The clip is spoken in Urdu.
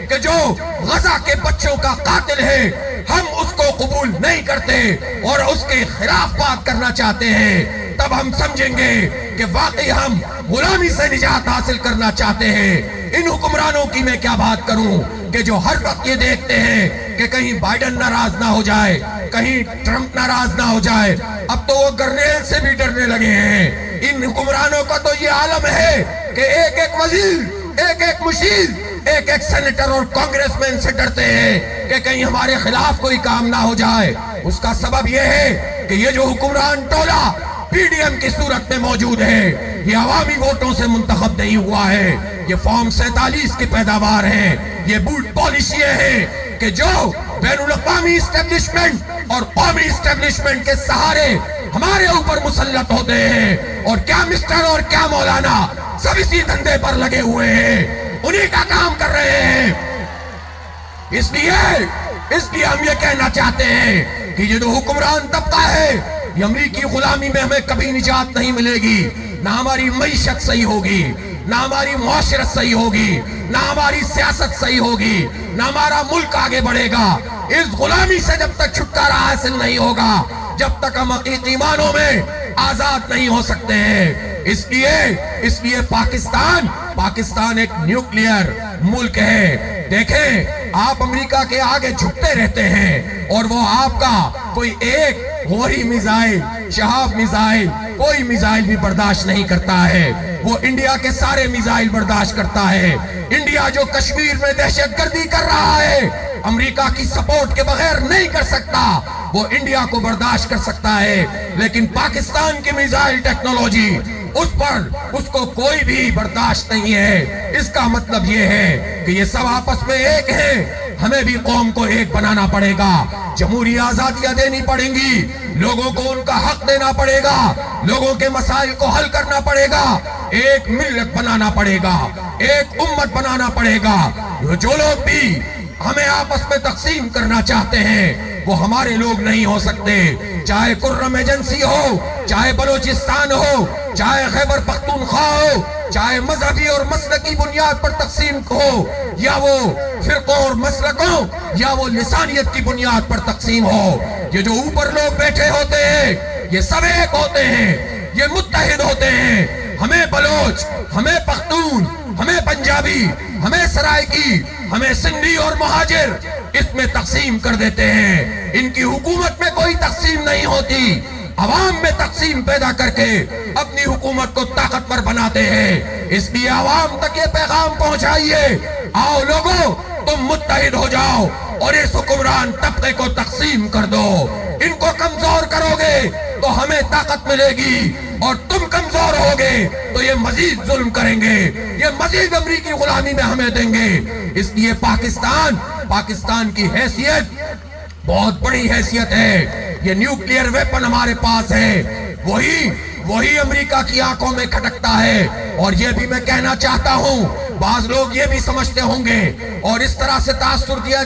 کہ جو غزہ کے بچوں کا قاتل ہے ہم اس کو قبول نہیں کرتے اور اس کے خلاف بات کرنا چاہتے ہیں، تب ہم سمجھیں گے کہ واقعی ہم غلامی سے نجات حاصل کرنا چاہتے ہیں۔ ان حکمرانوں کی میں کیا بات کروں کہ جو ہر وقت یہ دیکھتے ہیں کہ کہیں بائیڈن ناراض نہ ہو جائے، کہیں ٹرمپ ناراض نہ ہو جائے، اب تو وہ گرنیل سے بھی ڈرنے لگے ہیں۔ ان حکمرانوں کا تو یہ عالم ہے کہ ایک ایک وزیر، ایک ایک مشیر، ایک ایک سینیٹر اور کانگریس مین سے ڈرتے ہیں کہ کہیں ہمارے خلاف کوئی کام نہ ہو جائے۔ اس کا سبب یہ ہے کہ یہ جو حکمران ٹولہ پی ڈی ایم کی صورت میں موجود ہے یہ عوامی ووٹوں سے منتخب نہیں ہوا ہے، یہ فارم 47 کی پیداوار ہے، یہ بوٹ پالیسیاں ہیں کہ جو بین الاقوامی اسٹیبلشمنٹ اور قومی اسٹیبلشمنٹ کے سہارے ہمارے اوپر مسلط ہوتے ہیں، اور کیا مسٹر اور کیا مولانا سب اسی دھندے پر لگے ہوئے ہیں، انہی کا کام کر رہے ہیں۔ اس لیے ہم یہ کہنا چاہتے ہیں کہ یہ جو حکمران طبقہ ہے یہ امریکی غلامی میں ہمیں کبھی نجات نہیں ملے گی، نہ ہماری معیشت صحیح ہوگی، نہ ہماری معاشرت صحیح ہوگی، نہ ہماری سیاست صحیح ہوگی، نہ ہمارا ملک آگے بڑھے گا۔ اس غلامی سے جب تک چھٹکارا حاصل نہیں ہوگا، جب تک ہم حقیقی معنوں میں آزاد نہیں ہو سکتے ہیں۔ اس لیے پاکستان ایک نیوکلیئر ملک ہے۔ دیکھیں آپ امریکہ کے آگے جھکتے رہتے ہیں اور وہ آپ کا کوئی ایک غوری میزائل، شہاب میزائل، کوئی میزائل بھی برداشت نہیں کرتا ہے، وہ انڈیا کے سارے میزائل برداشت کرتا ہے۔ انڈیا جو کشمیر میں دہشت گردی کر رہا ہے امریکہ کی سپورٹ کے بغیر نہیں کر سکتا، وہ انڈیا کو برداشت کر سکتا ہے، لیکن پاکستان کی میزائل ٹیکنالوجی اس کو کوئی بھی برداشت نہیں ہے۔ اس کا مطلب یہ ہے کہ یہ سب آپس میں ایک ہیں، ہمیں بھی قوم کو ایک بنانا پڑے گا، جمہوری آزادیاں دینی پڑیں گی، لوگوں کو ان کا حق دینا پڑے گا، لوگوں کے مسائل کو حل کرنا پڑے گا، ایک ملت بنانا پڑے گا، ایک امت بنانا پڑے گا۔ جو لوگ بھی ہمیں آپس میں تقسیم کرنا چاہتے ہیں وہ ہمارے لوگ نہیں ہو سکتے، چاہے کرم ایجنسی ہو، چاہے بلوچستان ہو، چاہے خیبر پختونخوا ہو، چاہے مذہبی اور مسلکی بنیاد پر تقسیم ہو، یا وہ فرقوں اور مسلکوں یا وہ لسانیت کی بنیاد پر تقسیم ہو، یہ جو اوپر لوگ بیٹھے ہوتے ہیں یہ سب ایک ہوتے ہیں، یہ متحد ہوتے ہیں۔ ہمیں بلوچ، ہمیں پختون، ہمیں پنجابی، ہمیں سرائکی، ہمیں سندھی اور مہاجر اس میں تقسیم کر دیتے ہیں۔ ان کی حکومت میں کوئی تقسیم نہیں ہوتی، عوام میں تقسیم پیدا کر کے اپنی حکومت کو طاقتور بناتے ہیں۔ اس لیے عوام تک یہ پیغام پہنچائیے، آؤ لوگوں تم متحد ہو جاؤ اور اس حکمران طبقے کو تقسیم کر دو۔ ان کو کمزور کرو گے تو ہمیں طاقت ملے گی، اور تم کمزور ہوگے تو یہ مزید ظلم کریں گے، یہ مزید امریکی غلامی میں ہمیں دیں گے۔ اس لیے پاکستان کی حیثیت بہت بڑی حیثیت ہے، یہ نیوکلیئر ویپن ہمارے پاس ہے، وہی امریکہ کی آنکھوں میں کھٹکتا ہے۔ اور یہ بھی میں کہنا چاہتا ہوں، بعض لوگ یہ بھی سمجھتے ہوں گے اور اس طرح سے تاثر دیا